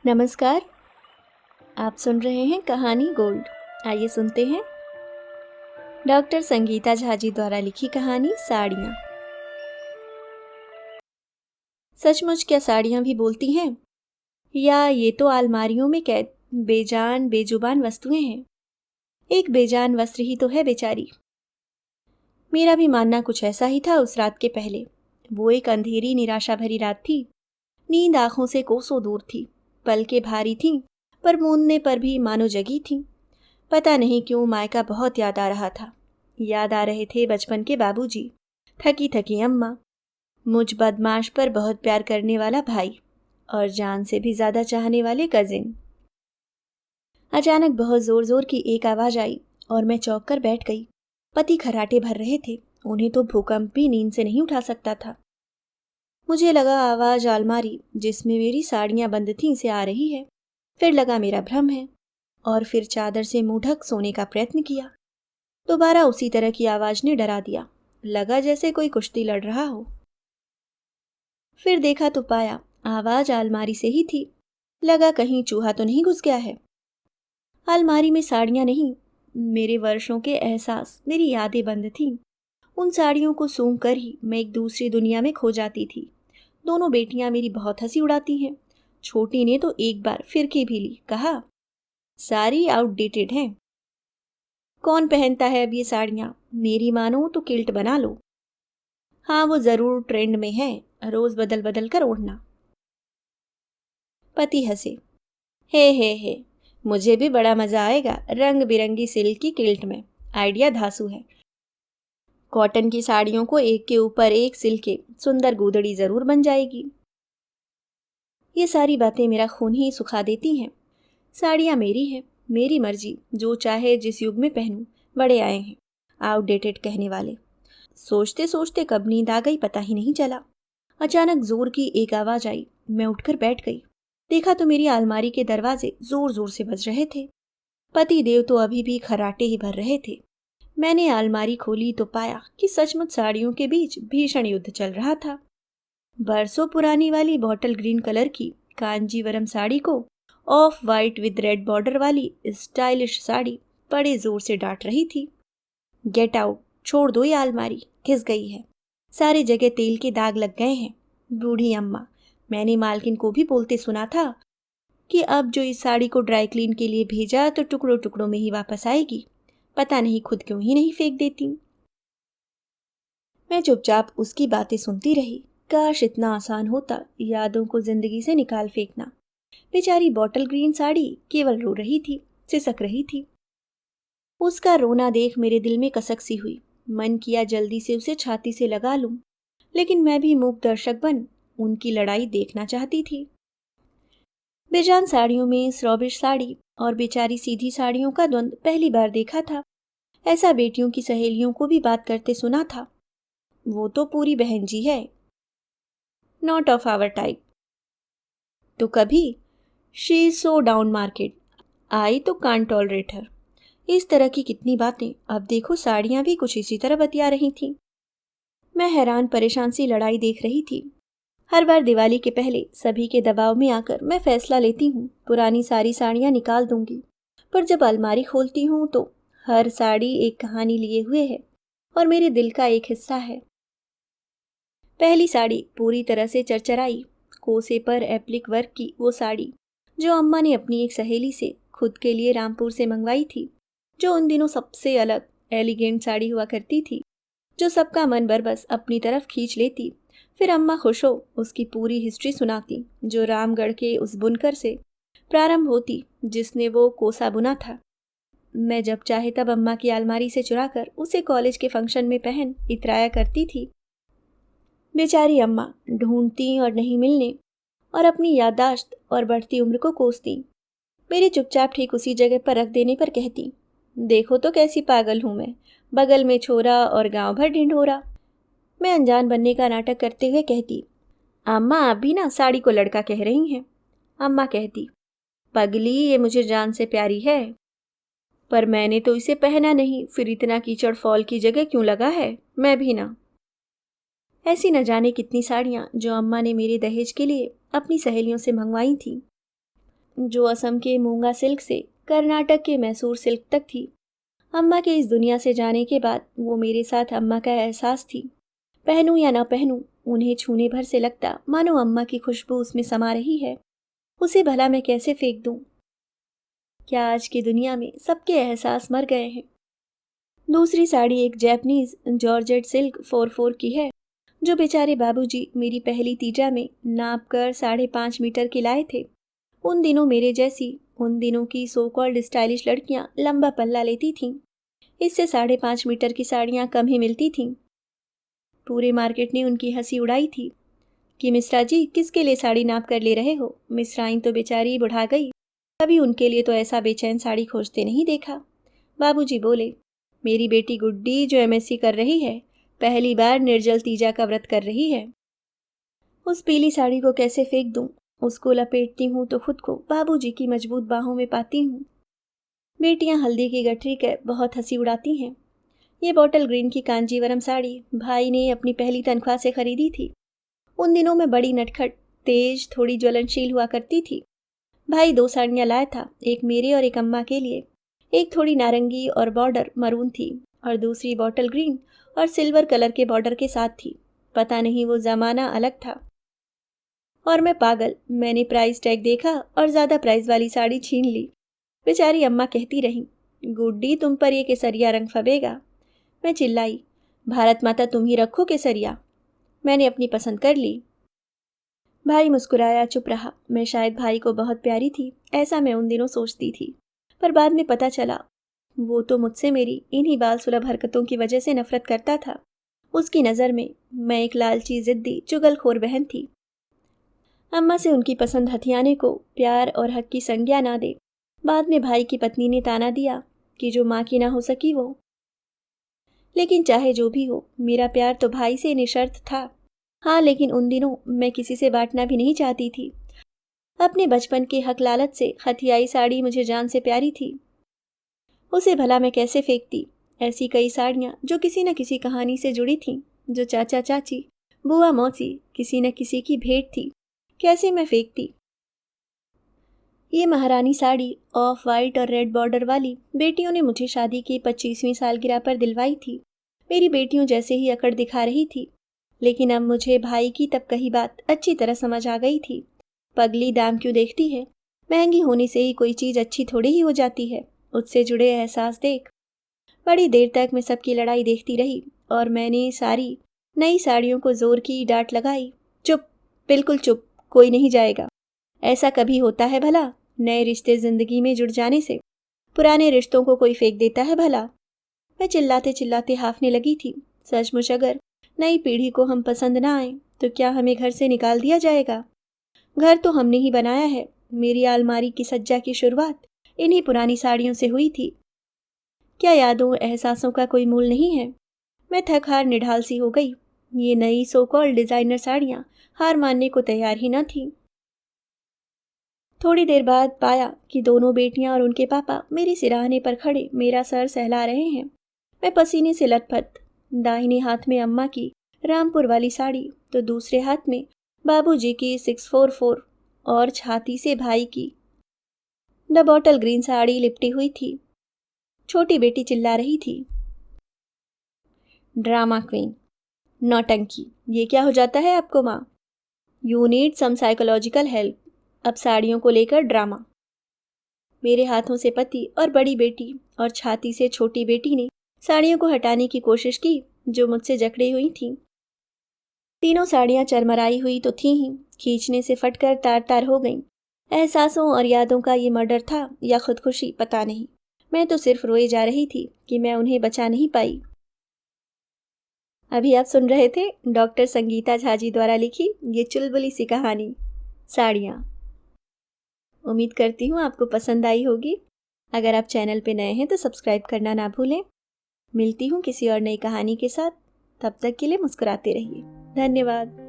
नमस्कार। आप सुन रहे हैं कहानी गोल्ड। आइए सुनते हैं डॉक्टर संगीता झा जी द्वारा लिखी कहानी साड़ियाँ। सचमुच क्या साड़ियाँ भी बोलती हैं, या ये तो अलमारियों में कैद बेजान बेजुबान वस्तुएं हैं। एक बेजान वस्त्र ही तो है बेचारी। मेरा भी मानना कुछ ऐसा ही था उस रात के पहले। वो एक अंधेरी निराशा भरी रात थी। नींद आंखों से कोसों दूर थी, पलकें भारी थीं, पर मूंदने पर भी मानो जगी थीं। पता नहीं क्यों मायका बहुत याद आ रहा था। याद आ रहे थे बचपन के बाबूजी, थकी थकी अम्मा, मुझ बदमाश पर बहुत प्यार करने वाला भाई और जान से भी ज्यादा चाहने वाले कजिन। अचानक बहुत जोर जोर की एक आवाज आई और मैं चौंक कर बैठ गई। पति खर्राटे भर रहे थे। उन्हें तो भूकंप भी नींद से नहीं उठा सकता था। मुझे लगा आवाज अलमारी जिसमें मेरी साड़ियां बंद थीं से आ रही है। फिर लगा मेरा भ्रम है, और फिर चादर से मुंह ढक सोने का प्रयत्न किया। दोबारा उसी तरह की आवाज ने डरा दिया। लगा जैसे कोई कुश्ती लड़ रहा हो। फिर देखा तो पाया आवाज अलमारी से ही थी। लगा कहीं चूहा तो नहीं घुस गया है। अलमारी में साड़ियां नहीं, मेरे वर्षों के एहसास, मेरी यादें बंद थीं। उन साड़ियों को सूंघ कर ही मैं एक दूसरी दुनिया में खो जाती थी। दोनों बेटियां मेरी बहुत हंसी उड़ाती हैं। छोटी ने तो एक बार फिरकी भी ली, कहा सारी आउटडेटेड हैं। कौन पहनता है अब ये साड़ियाँ? मेरी मानो तो किल्ट बना लो। हाँ, वो जरूर ट्रेंड में है, रोज बदल बदल कर ओढ़ना। पति हंसे। हे, मुझे भी बड़ा मजा आएगा रंग बिरंगी सिल्क की किल्ट में। आइडिया धांसू है। कॉटन की साड़ियों को एक के ऊपर एक सिल के सुंदर गूदड़ी जरूर बन जाएगी। ये सारी बातें मेरा खून ही सुखा देती हैं। साड़ियाँ मेरी हैं, मेरी मर्जी, जो चाहे जिस युग में पहनूं। बड़े आए हैं आउटडेटेड कहने वाले। सोचते सोचते कब नींद आ गई पता ही नहीं चला। अचानक जोर की एक आवाज आई। मैं उठकर बैठ गई। देखा तो मेरी अलमारी के दरवाजे जोर जोर से बज रहे थे। पति देव तो अभी भी खर्राटे ही भर रहे थे। मैंने अलमारी खोली तो पाया कि सचमुच साड़ियों के बीच भीषण युद्ध चल रहा था। बरसों पुरानी वाली बॉटल ग्रीन कलर की कांजीवरम साड़ी को of white with red border वाली स्टाइलिश साड़ी बड़े जोर से डांट रही थी। गेट आउट, छोड़ दो ये अलमारी, घिस गई है। सारी जगह तेल के दाग लग गए हैं। बूढ़ी अम्मा, मैंने मालकिन को भी बोलते सुना था कि अब जो इस साड़ी को ड्राई क्लीन के लिए भेजा तो टुकड़ों टुकड़ों में ही वापस आएगी। पता नहीं खुद क्यों ही नहीं फेंक देती। मैं चुपचाप उसकी बातें सुनती रही। काश इतना आसान होता यादों को जिंदगी से निकाल फेंकना। बेचारी बॉटल ग्रीन साड़ी केवल रो रही थी, सिसक रही थी। उसका रोना देख मेरे दिल में कसक सी हुई। मन किया जल्दी से उसे छाती से लगा लूं, लेकिन मैं भी मूक दर्शक बन उनकी लड़ाई देखना चाहती थी। बेजान साड़ियों में स्रॉबिश साड़ी और बेचारी सीधी साड़ियों का द्वंद पहली बार देखा था। ऐसा बेटियों की सहेलियों को भी बात करते सुना था। वो तो पूरी बहन जी है। Not of our type. तो कभी she is so down market, I तो कांट टॉलरेट हर। इस तरह की कितनी बातें। अब देखो साड़ियां भी कुछ इसी तरह बतिया रही थीं। मैं हैरान परेशान सी लड़ाई देख रही थी। हर बार दिवाली के पहले सभी के दबाव में आकर मैं फैसला लेती हूँ पुरानी सारी साड़ियाँ निकाल दूंगी, पर जब अलमारी खोलती हूँ तो हर साड़ी एक कहानी लिए हुए है और मेरे दिल का एक हिस्सा है। पहली साड़ी पूरी तरह से चरचराई, कोसे पर एप्लिक वर्क की वो साड़ी जो अम्मा ने अपनी एक सहेली से खुद के लिए रामपुर से मंगवाई थी, जो उन दिनों सबसे अलग एलिगेंट साड़ी हुआ करती थी, जो सबका मन बरबस अपनी तरफ खींच लेती। फिर अम्मा खुश हो उसकी पूरी हिस्ट्री सुनाती, जो रामगढ़ के उस बुनकर से प्रारंभ होती जिसने वो कोसा बुना था। मैं जब चाहे तब अम्मा की अलमारी से चुराकर उसे कॉलेज के फंक्शन में पहन इतराया करती थी। बेचारी अम्मा ढूंढती और नहीं मिलने, और अपनी याददाश्त और बढ़ती उम्र को कोसती। मेरे चुपचाप ठीक उसी जगह पर रख देने पर कहती, देखो तो कैसी पागल हूं मैं, बगल में छोरा और गांव भर ढिंढोरा। मैं अनजान बनने का नाटक करते हुए कहती, अम्मा आप भी ना साड़ी को लड़का कह रही हैं। अम्मा कहती, पगली ये मुझे जान से प्यारी है, पर मैंने तो इसे पहना नहीं, फिर इतना कीचड़ फॉल की जगह क्यों लगा है, मैं भी ना। ऐसी न जाने कितनी साड़ियाँ जो अम्मा ने मेरे दहेज के लिए अपनी सहेलियों से मंगवाई थी। जो असम के मूंगा सिल्क से कर्नाटक के मैसूर सिल्क तक थी। अम्मा के इस दुनिया से जाने के बाद वो मेरे साथ अम्मा का एहसास थी। पहनूं या ना पहनूं, उन्हें छूने भर से लगता मानो अम्मा की खुशबू उसमें समा रही है। उसे भला मैं कैसे फेंक दूं? क्या आज की दुनिया में सबके एहसास मर गए हैं? दूसरी साड़ी एक जैपनीज जॉर्जेट सिल्क 4/4 की है, जो बेचारे बाबूजी मेरी पहली तीजा में नाप कर 5.5 मीटर की लाए थे। उन दिनों मेरे जैसी, उन दिनों की सो कॉल्ड स्टाइलिश लड़कियां लंबा पल्ला लेती थीं। इससे 5.5 मीटर की साड़ियां कम ही मिलती थीं। पूरे मार्केट ने उनकी हंसी उड़ाई थी कि मिश्रा जी किसके लिए साड़ी नाप कर ले रहे हो? मिश्राइन तो बेचारी बुढ़ा गई, कभी उनके लिए तो ऐसा बेचैन साड़ी खोजते नहीं देखा। बाबूजी बोले, मेरी बेटी गुड्डी जो एमएससी कर रही है, पहली बार निर्जल तीजा का व्रत कर रही है। उस पीली साड़ी को कैसे फेंक दूं? उसको लपेटती हूँ तो खुद को बाबूजी की मजबूत बाहों में पाती हूँ। बेटियां हल्दी की गठरी कर बहुत हंसी उड़ाती हैं। ये बॉटल ग्रीन की कांजीवरम साड़ी भाई ने अपनी पहली तनख्वाह से खरीदी थी। उन दिनों में बड़ी नटखट, तेज, थोड़ी ज्वलनशील हुआ करती थी। भाई 2 साड़ियाँ लाया था, एक मेरे और एक अम्मा के लिए। एक थोड़ी नारंगी और बॉर्डर मरून थी और दूसरी बॉटल ग्रीन और सिल्वर कलर के बॉर्डर के साथ थी। पता नहीं वो ज़माना अलग था। और मैं पागल, मैंने प्राइस टैग देखा और ज़्यादा प्राइस वाली साड़ी छीन ली। बेचारी अम्मा कहती रही, गुड्डी तुम पर ये केसरिया रंग फबेगा। मैं चिल्लाई, भारत माता तुम ही रखो केसरिया। मैंने अपनी पसंद कर ली। भाई मुस्कुराया, चुप रहा। मैं शायद भाई को बहुत प्यारी थी, ऐसा मैं उन दिनों सोचती थी। पर बाद में पता चला वो तो मुझसे मेरी इन्हीं बाल सुलभ हरकतों की वजह से नफरत करता था। उसकी नज़र में मैं एक लालची, जिद्दी, चुगलखोर बहन थी। अम्मा से उनकी पसंद हथियाने को प्यार और हक की संज्ञा ना दे। बाद में भाई की पत्नी ने ताना दिया कि जो माँ की ना हो सकी वो। लेकिन चाहे जो भी हो, मेरा प्यार तो भाई से निशर्त था। हाँ, लेकिन उन दिनों मैं किसी से बांटना भी नहीं चाहती थी। अपने बचपन के हक लालच से हथियाई साड़ी मुझे जान से प्यारी थी। उसे भला मैं कैसे फेंकती? ऐसी कई साड़ियाँ जो किसी न किसी कहानी से जुड़ी थीं, जो चाचा चाची, बुआ मौसी, किसी न किसी की भेंट थी। कैसे मैं फेंकती? ये महारानी साड़ी ऑफ वाइट और रेड बॉर्डर वाली बेटियों ने मुझे शादी की 25वीं सालगिरह पर दिलवाई थी। मेरी बेटियों जैसे ही अकड़ दिखा रही थी। लेकिन अब मुझे भाई की तब कही बात अच्छी तरह समझ आ गई थी। पगली दाम क्यों देखती है? महंगी होने से ही कोई चीज़ अच्छी थोड़ी ही हो जाती है। उससे जुड़े एहसास देख। बड़ी देर तक मैं सबकी लड़ाई देखती रही और मैंने सारी नई साड़ियों को जोर की डांट लगाई। चुप, बिल्कुल चुप, कोई नहीं जाएगा। ऐसा कभी होता है भला? नए रिश्ते जिंदगी में जुड़ जाने से पुराने रिश्तों को कोई फेंक देता है भला? मैं चिल्लाते चिल्लाते हाफने लगी थी। सचमुच अगर नई पीढ़ी को हम पसंद ना आए तो क्या हमें घर से निकाल दिया जाएगा? घर तो हमने ही बनाया है। मेरी अलमारी की सज्जा की शुरुआत इन्हीं पुरानी साड़ियों से हुई थी। क्या यादों एहसासों का कोई मूल नहीं है? मैं थक हार निढाल सी हो गई। ये नई सो कॉल्ड डिजाइनर साड़ियाँ हार मानने को तैयार ही न थी। थोड़ी देर बाद पाया कि दोनों बेटियां और उनके पापा मेरी सिराहने पर खड़े मेरा सर सहला रहे हैं। मैं पसीने से लथपथ, दाहिने हाथ में अम्मा की रामपुर वाली साड़ी तो दूसरे हाथ में बाबूजी की 644 और छाती से भाई की द बॉटल ग्रीन साड़ी लिपटी हुई थी। छोटी बेटी चिल्ला रही थी, ड्रामा क्वीन, नौटंकी, ये क्या हो जाता है आपको माँ? You need some psychological help. अब साड़ियों को लेकर ड्रामा। मेरे हाथों से पति और बड़ी बेटी और छाती से छोटी बेटी ने साड़ियों को हटाने की कोशिश की जो मुझसे जकड़ी हुई थीं। तीनों साड़ियाँ चरमराई हुई तो थीं ही, खींचने से फटकर तार तार हो गईं। एहसासों और यादों का ये मर्डर था या खुदकुशी, पता नहीं। मैं तो सिर्फ रोए जा रही थी कि मैं उन्हें बचा नहीं पाई। अभी आप सुन रहे थे डॉक्टर संगीता झा जी द्वारा लिखी ये चुलबुली सी कहानी, साड़ियाँ। उम्मीद करती हूँ आपको पसंद आई होगी। अगर आप चैनल पे नए हैं तो सब्सक्राइब करना ना भूलें। मिलती हूँ किसी और नई कहानी के साथ। तब तक के लिए मुस्कुराते रहिए। धन्यवाद।